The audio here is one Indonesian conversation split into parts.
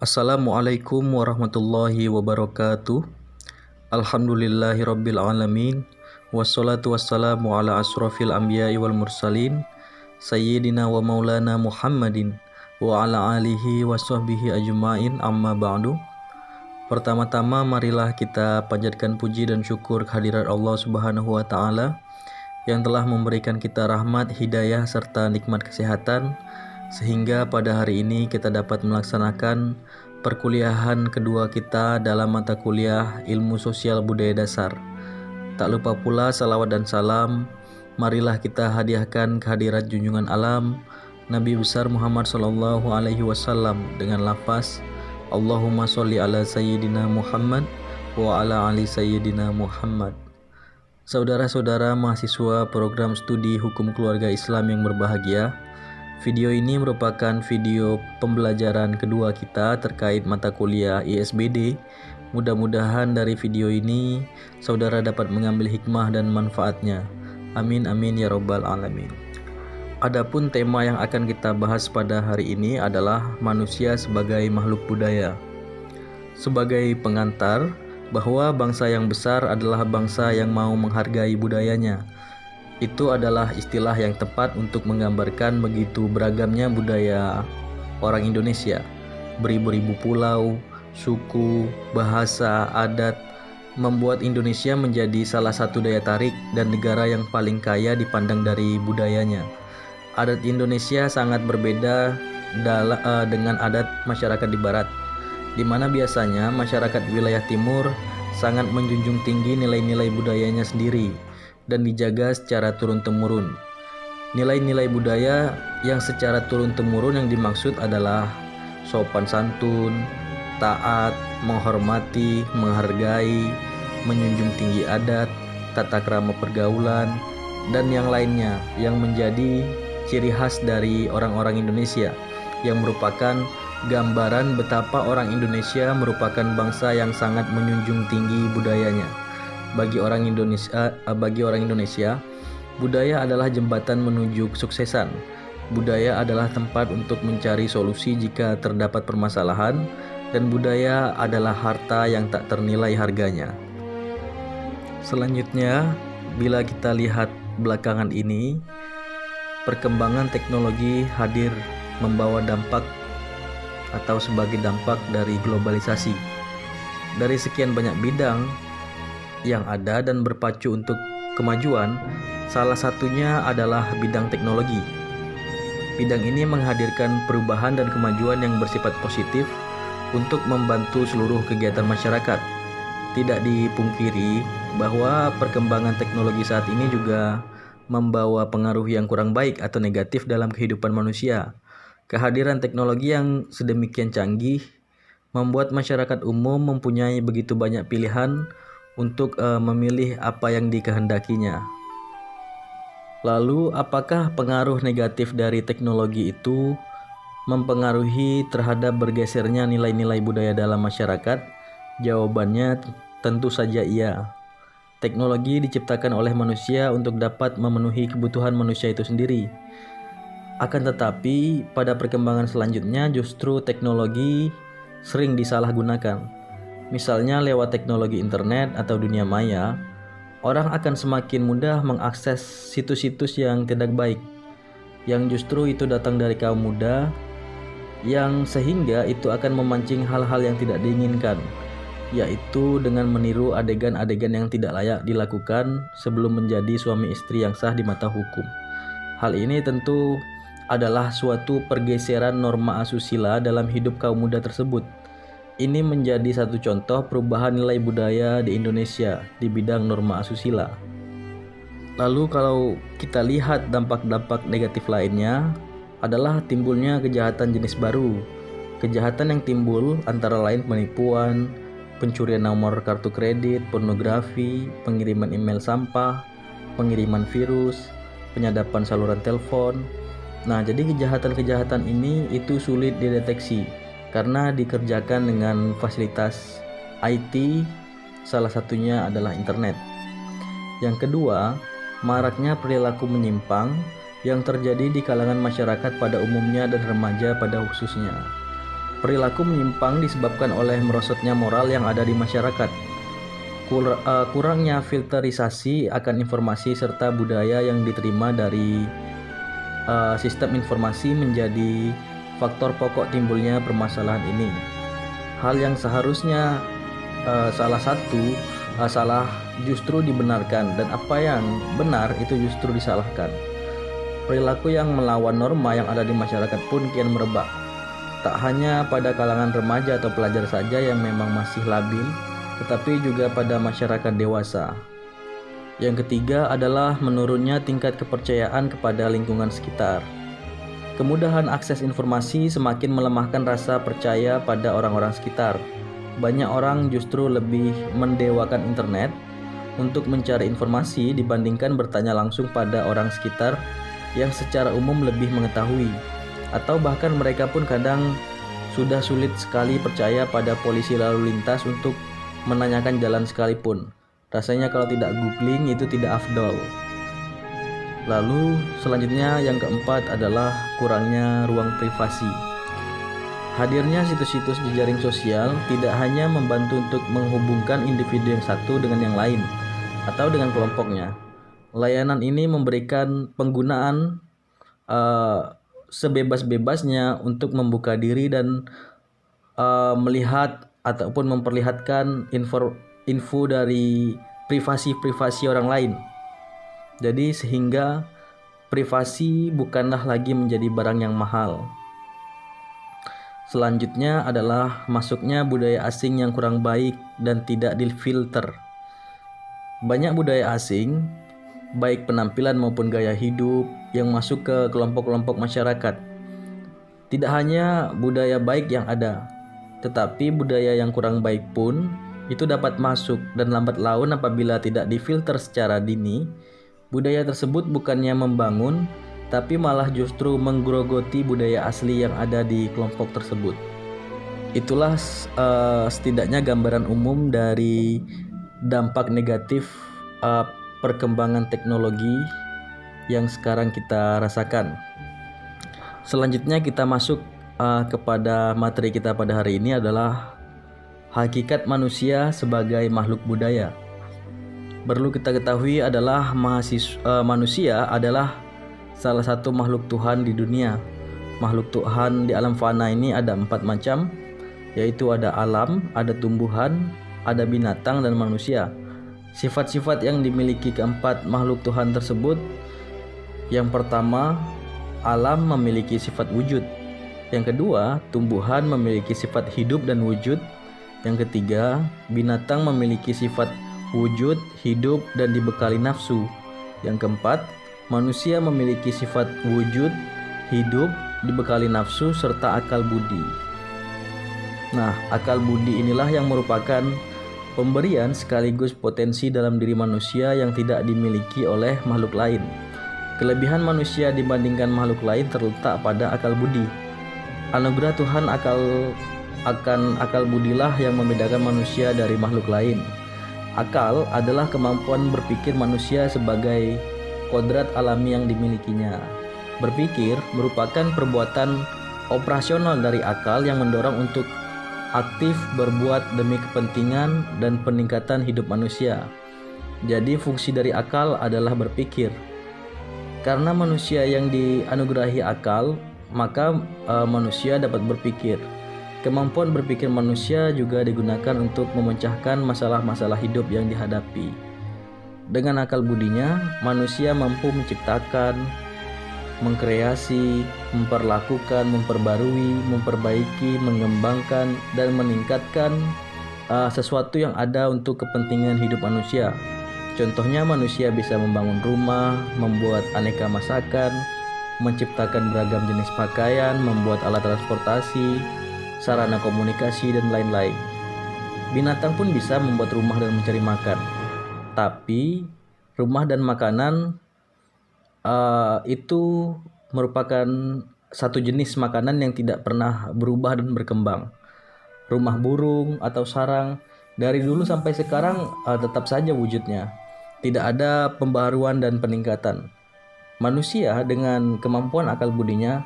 Assalamualaikum warahmatullahi wabarakatuh. Alhamdulillahirabbil alamin. Wassalatu wassalamu ala asrofil anbiya'i wal mursalin Sayyidina wa maulana Muhammadin wa ala alihi wa sahbihi ajma'in, amma ba'du. Pertama-tama marilah kita panjatkan puji dan syukur kehadirat Allah Subhanahu wa taala yang telah memberikan kita rahmat, hidayah serta nikmat kesehatan sehingga pada hari ini kita dapat melaksanakan perkuliahan kedua kita dalam mata kuliah Ilmu Sosial Budaya Dasar. Tak lupa pula salawat dan salam marilah kita hadiahkan kehadirat junjungan alam Nabi besar Muhammad sallallahu alaihi wasallam dengan lafaz Allahumma sholli ala sayyidina Muhammad wa ala ali sayyidina Muhammad. Saudara-saudara mahasiswa program studi Hukum Keluarga Islam yang berbahagia, video ini merupakan video pembelajaran kedua kita terkait mata kuliah ISBD. Mudah-mudahan dari video ini saudara dapat mengambil hikmah dan manfaatnya. Amin amin ya robbal alamin. Adapun tema yang akan kita bahas pada hari ini adalah manusia sebagai makhluk budaya. Sebagai pengantar bahwa bangsa yang besar adalah bangsa yang mau menghargai budayanya. Itu adalah istilah yang tepat untuk menggambarkan begitu beragamnya budaya orang Indonesia. Beribu-ribu pulau, suku, bahasa, adat membuat Indonesia menjadi salah satu daya tarik dan negara yang paling kaya dipandang dari budayanya. Adat Indonesia sangat berbeda dengan adat masyarakat di barat, di mana biasanya masyarakat wilayah timur sangat menjunjung tinggi nilai-nilai budayanya sendiri dan dijaga secara turun-temurun. Nilai-nilai budaya yang secara turun-temurun yang dimaksud adalah sopan santun, taat, menghormati, menghargai, menjunjung tinggi adat, tata krama pergaulan, dan yang lainnya yang menjadi ciri khas dari orang-orang Indonesia, yang merupakan gambaran betapa orang Indonesia merupakan bangsa yang sangat menjunjung tinggi budayanya. Bagi orang Indonesia, budaya adalah jembatan menuju kesuksesan. Budaya adalah tempat untuk mencari solusi jika terdapat permasalahan, dan budaya adalah harta yang tak ternilai harganya. Selanjutnya, bila kita lihat belakangan ini, perkembangan teknologi hadir membawa dampak atau sebagai dampak dari globalisasi. Dari sekian banyak bidang yang ada dan berpacu untuk kemajuan, salah satunya adalah bidang teknologi. Bidang ini menghadirkan perubahan dan kemajuan yang bersifat positif untuk membantu seluruh kegiatan masyarakat. Tidak dipungkiri bahwa perkembangan teknologi saat ini juga membawa pengaruh yang kurang baik atau negatif dalam kehidupan manusia. Kehadiran teknologi yang sedemikian canggih membuat masyarakat umum mempunyai begitu banyak pilihan untuk memilih apa yang dikehendakinya. Lalu, apakah pengaruh negatif dari teknologi itu mempengaruhi terhadap bergesernya nilai-nilai budaya dalam masyarakat? Jawabannya tentu saja iya. Teknologi diciptakan oleh manusia untuk dapat memenuhi kebutuhan manusia itu sendiri. Akan tetapi, pada perkembangan selanjutnya justru teknologi sering disalahgunakan. Misalnya lewat teknologi internet atau dunia maya, orang akan semakin mudah mengakses situs-situs yang tidak baik, yang justru itu datang dari kaum muda, yang sehingga itu akan memancing hal-hal yang tidak diinginkan, yaitu dengan meniru adegan-adegan yang tidak layak dilakukan sebelum menjadi suami istri yang sah di mata hukum. Hal ini tentu adalah suatu pergeseran norma asusila dalam hidup kaum muda tersebut. Ini menjadi satu contoh perubahan nilai budaya di Indonesia di bidang norma asusila. Lalu kalau kita lihat dampak-dampak negatif lainnya adalah timbulnya kejahatan jenis baru. Kejahatan yang timbul antara lain penipuan, pencurian nomor kartu kredit, pornografi, pengiriman email sampah, pengiriman virus, penyadapan saluran telepon. Nah, jadi kejahatan-kejahatan ini itu sulit dideteksi karena dikerjakan dengan fasilitas IT, salah satunya adalah internet. Yang kedua, maraknya perilaku menyimpang yang terjadi di kalangan masyarakat pada umumnya dan remaja pada khususnya. Perilaku menyimpang disebabkan oleh merosotnya moral yang ada di masyarakat, kurangnya filterisasi akan informasi serta budaya yang diterima dari sistem informasi menjadi faktor pokok timbulnya permasalahan ini. Hal yang seharusnya salah justru dibenarkan, dan apa yang benar itu justru disalahkan. Perilaku yang melawan norma yang ada di masyarakat pun kian merebak. Tak hanya pada kalangan remaja atau pelajar saja yang memang masih labil, tetapi juga pada masyarakat dewasa. Yang ketiga adalah menurunnya tingkat kepercayaan kepada lingkungan sekitar. Kemudahan akses informasi semakin melemahkan rasa percaya pada orang-orang sekitar. Banyak orang justru lebih mendewakan internet untuk mencari informasi dibandingkan bertanya langsung pada orang sekitar yang secara umum lebih mengetahui. Atau bahkan mereka pun kadang sudah sulit sekali percaya pada polisi lalu lintas untuk menanyakan jalan sekalipun. Rasanya kalau tidak googling itu tidak afdol. Lalu selanjutnya yang keempat adalah kurangnya ruang privasi. Hadirnya situs-situs jejaring sosial tidak hanya membantu untuk menghubungkan individu yang satu dengan yang lain atau dengan kelompoknya. Layanan ini memberikan penggunaan sebebas-bebasnya untuk membuka diri dan melihat ataupun memperlihatkan info dari privasi orang lain. Jadi sehingga privasi bukanlah lagi menjadi barang yang mahal. Selanjutnya adalah masuknya budaya asing yang kurang baik dan tidak difilter. Banyak budaya asing, baik penampilan maupun gaya hidup, yang masuk ke kelompok-kelompok masyarakat. Tidak hanya budaya baik yang ada, tetapi budaya yang kurang baik pun itu dapat masuk, dan lambat laun apabila tidak difilter secara dini, budaya tersebut bukannya membangun, tapi malah justru menggerogoti budaya asli yang ada di kelompok tersebut. Itulah setidaknya gambaran umum dari dampak negatif perkembangan teknologi yang sekarang kita rasakan. Selanjutnya kita masuk kepada materi kita pada hari ini adalah hakikat manusia sebagai makhluk budaya. Perlu kita ketahui adalah manusia adalah salah satu makhluk Tuhan di dunia. Makhluk Tuhan di alam fana ini ada 4 macam, yaitu ada alam, ada tumbuhan, ada binatang, dan manusia. Sifat-sifat yang dimiliki keempat makhluk Tuhan tersebut, yang pertama, alam memiliki sifat wujud. Yang kedua, tumbuhan memiliki sifat hidup dan wujud. Yang ketiga, binatang memiliki sifat wujud, hidup, dan dibekali nafsu. Yang keempat, manusia memiliki sifat wujud, hidup, dibekali nafsu, serta akal budi. Nah, akal budi inilah yang merupakan pemberian sekaligus potensi dalam diri manusia yang tidak dimiliki oleh makhluk lain. Kelebihan manusia dibandingkan makhluk lain terletak pada akal budi. Anugerah Tuhan akan akal budilah yang membedakan manusia dari makhluk lain. Akal adalah kemampuan berpikir manusia sebagai kodrat alami yang dimilikinya. Berpikir merupakan perbuatan operasional dari akal yang mendorong untuk aktif berbuat demi kepentingan dan peningkatan hidup manusia. Jadi fungsi dari akal adalah berpikir. Karena manusia yang dianugerahi akal, maka manusia dapat berpikir. Kemampuan berpikir manusia juga digunakan untuk memecahkan masalah-masalah hidup yang dihadapi. Dengan akal budinya, manusia mampu menciptakan, mengkreasi, memperlakukan, memperbarui, memperbaiki, mengembangkan, dan meningkatkan sesuatu yang ada untuk kepentingan hidup manusia. Contohnya manusia bisa membangun rumah, membuat aneka masakan, menciptakan beragam jenis pakaian, membuat alat transportasi, sarana komunikasi, dan lain-lain. Binatang pun bisa membuat rumah dan mencari makan. Tapi rumah dan makanan itu merupakan satu jenis makanan yang tidak pernah berubah dan berkembang. Rumah burung atau sarang dari dulu sampai sekarang tetap saja wujudnya. Tidak ada pembaharuan dan peningkatan. Manusia dengan kemampuan akal budinya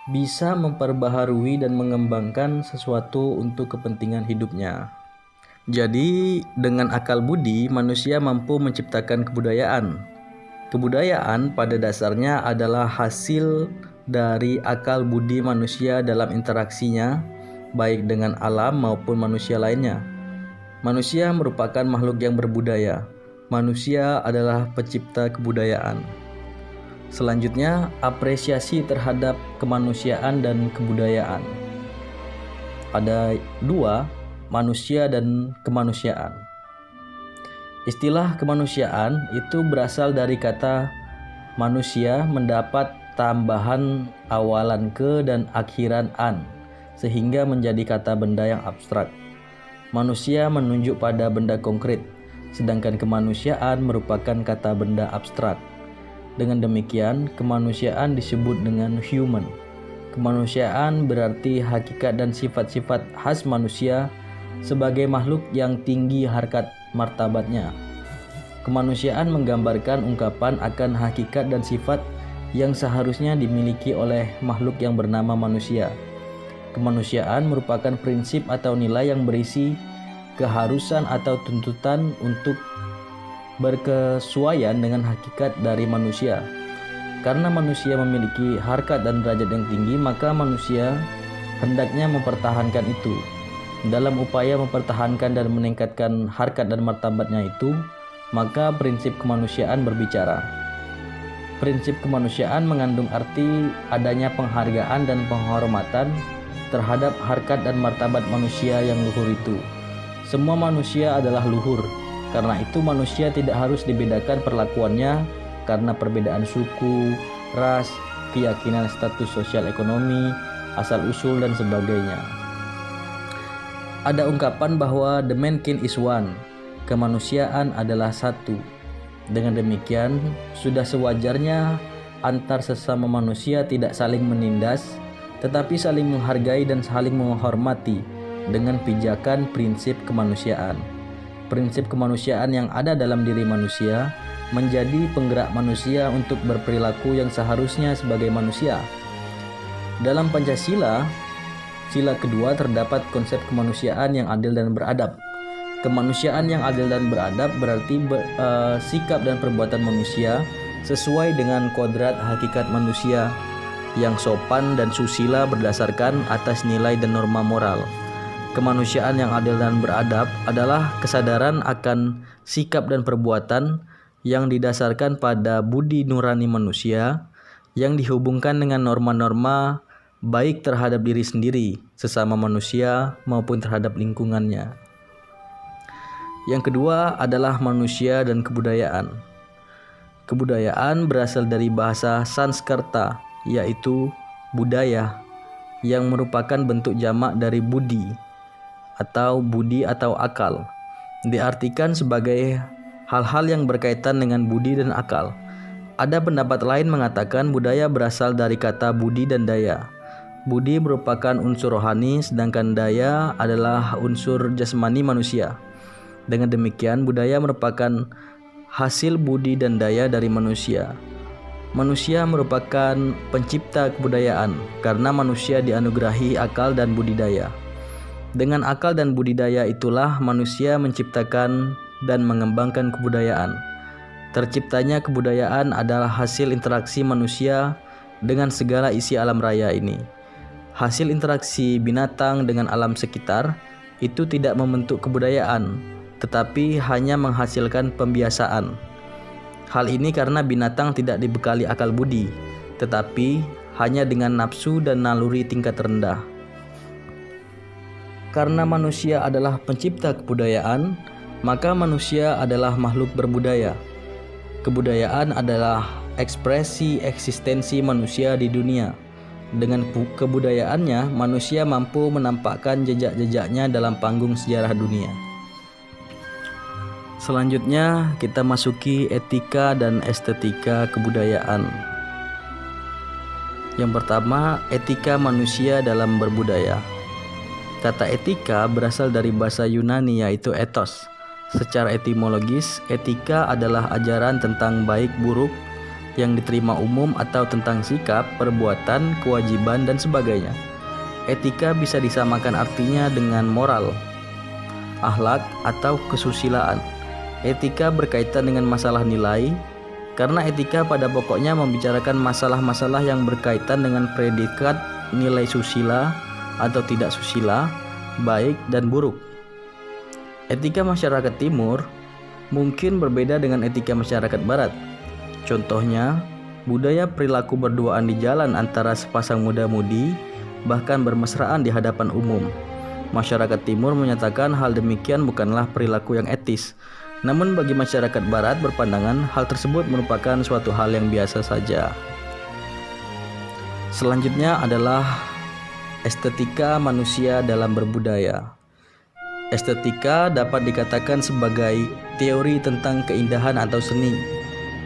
bisa memperbaharui dan mengembangkan sesuatu untuk kepentingan hidupnya. Jadi, dengan akal budi, manusia mampu menciptakan kebudayaan. Kebudayaan pada dasarnya adalah hasil dari akal budi manusia dalam interaksinya, baik dengan alam maupun manusia lainnya. Manusia merupakan makhluk yang berbudaya. Manusia adalah pencipta kebudayaan. Selanjutnya, apresiasi terhadap kemanusiaan dan kebudayaan. Ada dua, manusia dan kemanusiaan. Istilah kemanusiaan itu berasal dari kata manusia mendapat tambahan awalan ke dan akhiran an, sehingga menjadi kata benda yang abstrak. Manusia menunjuk pada benda konkret, sedangkan kemanusiaan merupakan kata benda abstrak. Dengan demikian, kemanusiaan disebut dengan human. Kemanusiaan berarti hakikat dan sifat-sifat khas manusia sebagai makhluk yang tinggi harkat martabatnya. Kemanusiaan menggambarkan ungkapan akan hakikat dan sifat yang seharusnya dimiliki oleh makhluk yang bernama manusia. Kemanusiaan merupakan prinsip atau nilai yang berisi keharusan atau tuntutan untuk berkesesuaian dengan hakikat dari manusia. Karena manusia memiliki harkat dan derajat yang tinggi, maka manusia hendaknya mempertahankan itu. Dalam upaya mempertahankan dan meningkatkan harkat dan martabatnya itu, maka prinsip kemanusiaan berbicara. Prinsip kemanusiaan mengandung arti adanya penghargaan dan penghormatan terhadap harkat dan martabat manusia yang luhur itu. Semua manusia adalah luhur. Karena itu manusia tidak harus dibedakan perlakuannya karena perbedaan suku, ras, keyakinan, status sosial ekonomi, asal-usul dan sebagainya. Ada ungkapan bahwa the mankind is one, kemanusiaan adalah satu. Dengan demikian, sudah sewajarnya antar sesama manusia tidak saling menindas, tetapi saling menghargai dan saling menghormati dengan pijakan prinsip kemanusiaan. Prinsip kemanusiaan yang ada dalam diri manusia menjadi penggerak manusia untuk berperilaku yang seharusnya sebagai manusia. Dalam Pancasila, sila kedua terdapat konsep kemanusiaan yang adil dan beradab. Kemanusiaan yang adil dan beradab berarti sikap dan perbuatan manusia sesuai dengan kodrat hakikat manusia yang sopan dan susila berdasarkan atas nilai dan norma moral. Kemanusiaan yang adil dan beradab adalah kesadaran akan sikap dan perbuatan yang didasarkan pada budi nurani manusia yang dihubungkan dengan norma-norma baik terhadap diri sendiri, sesama manusia, maupun terhadap lingkungannya. Yang kedua adalah manusia dan kebudayaan. Kebudayaan berasal dari bahasa Sanskerta, yaitu budaya, yang merupakan bentuk jamak dari budi atau akal. Diartikan sebagai hal-hal yang berkaitan dengan budi dan akal. Ada pendapat lain mengatakan budaya berasal dari kata budi dan daya. Budi merupakan unsur rohani, sedangkan daya adalah unsur jasmani manusia. Dengan demikian, budaya merupakan hasil budi dan daya dari manusia. Manusia merupakan pencipta kebudayaan karena manusia dianugerahi akal dan budidaya. Dengan akal dan budidaya itulah manusia menciptakan dan mengembangkan kebudayaan. Terciptanya kebudayaan adalah hasil interaksi manusia dengan segala isi alam raya ini. Hasil interaksi binatang dengan alam sekitar itu tidak membentuk kebudayaan, tetapi hanya menghasilkan pembiasaan. Hal ini karena binatang tidak dibekali akal budi, tetapi hanya dengan nafsu dan naluri tingkat rendah. Karena manusia adalah pencipta kebudayaan, maka manusia adalah makhluk berbudaya. Kebudayaan adalah ekspresi eksistensi manusia di dunia. Dengan kebudayaannya, manusia mampu menampakkan jejak-jejaknya dalam panggung sejarah dunia. Selanjutnya, kita masuki etika dan estetika kebudayaan. Yang pertama, etika manusia dalam berbudaya. Kata etika berasal dari bahasa Yunani yaitu ethos. Secara etimologis, etika adalah ajaran tentang baik buruk yang diterima umum atau tentang sikap, perbuatan, kewajiban, dan sebagainya. Etika bisa disamakan artinya dengan moral, akhlak, atau kesusilaan. Etika berkaitan dengan masalah nilai, karena etika pada pokoknya membicarakan masalah-masalah yang berkaitan dengan predikat nilai susila atau tidak susila, baik dan buruk. Etika masyarakat timur mungkin berbeda dengan etika masyarakat barat. Contohnya, budaya perilaku berduaan di jalan antara sepasang muda-mudi, bahkan bermesraan di hadapan umum. Masyarakat timur menyatakan hal demikian bukanlah perilaku yang etis. Namun bagi masyarakat barat berpandangan hal tersebut merupakan suatu hal yang biasa saja. Selanjutnya adalah estetika manusia dalam berbudaya. Estetika dapat dikatakan sebagai teori tentang keindahan atau seni.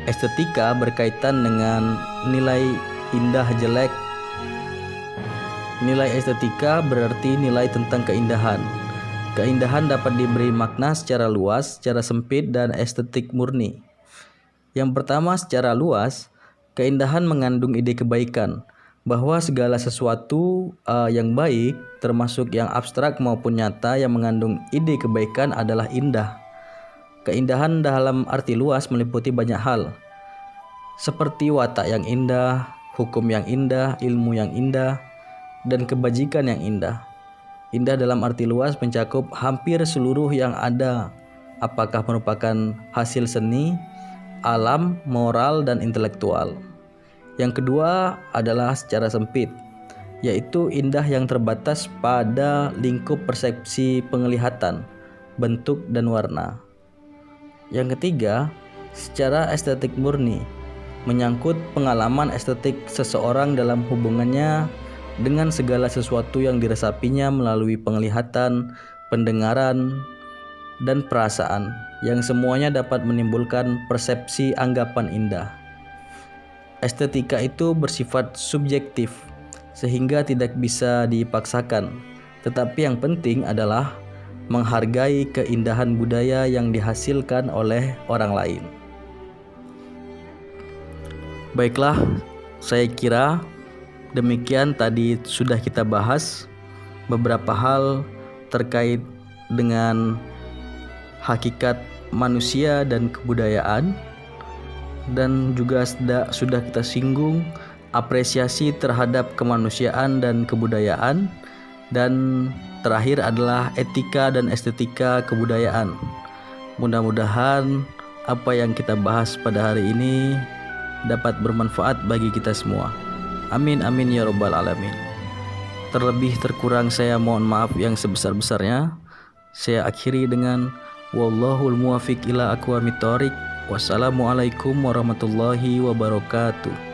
Estetika berkaitan dengan nilai indah jelek. Nilai estetika berarti nilai tentang keindahan. Keindahan dapat diberi makna secara luas, secara sempit, dan estetik murni. Yang pertama, secara luas, keindahan mengandung ide kebaikan, bahwa segala sesuatu yang baik, termasuk yang abstrak maupun nyata yang mengandung ide kebaikan adalah indah. Keindahan dalam arti luas meliputi banyak hal, seperti watak yang indah, hukum yang indah, ilmu yang indah, dan kebajikan yang indah. Indah dalam arti luas mencakup hampir seluruh yang ada, apakah merupakan hasil seni, alam, moral, dan intelektual. Yang kedua adalah secara sempit, yaitu indah yang terbatas pada lingkup persepsi penglihatan, bentuk, dan warna. Yang ketiga, secara estetik murni, menyangkut pengalaman estetik seseorang dalam hubungannya dengan segala sesuatu yang diresapinya melalui penglihatan, pendengaran, dan perasaan, yang semuanya dapat menimbulkan persepsi anggapan indah. Estetika itu bersifat subjektif, sehingga tidak bisa dipaksakan, tetapi yang penting adalah menghargai keindahan budaya yang dihasilkan oleh orang lain. Baiklah, saya kira demikian tadi sudah kita bahas beberapa hal terkait dengan hakikat manusia dan kebudayaan, dan juga sudah kita singgung apresiasi terhadap kemanusiaan dan kebudayaan, dan terakhir adalah etika dan estetika kebudayaan. Mudah-mudahan apa yang kita bahas pada hari ini dapat bermanfaat bagi kita semua. Amin amin ya rabbal alamin. Terlebih terkurang saya mohon maaf yang sebesar-besarnya. Saya akhiri dengan wallahul muwaffiq ila aqwamit thoriq. Wassalamualaikum warahmatullahi wabarakatuh.